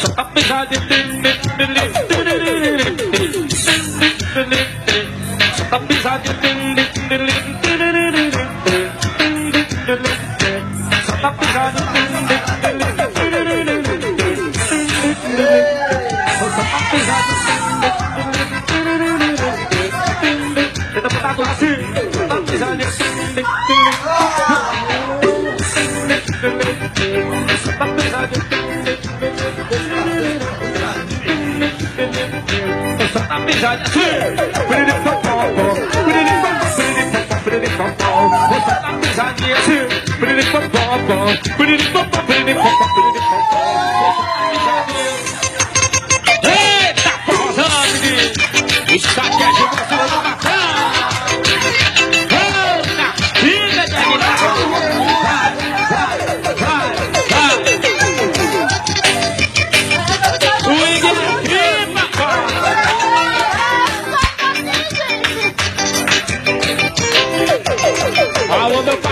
Só tá pesado. Só tá pesado. Só tá pesado. Só tá pesado. Tenta botar do assim. Só tá pesado. Só tá pesado. Só tá pesado assim. Eita, porra, menino! Isso aqui é jogação do Natal! Eita, filha de guitarra! Vai! O Igor aqui, papai! Alô, meu pai!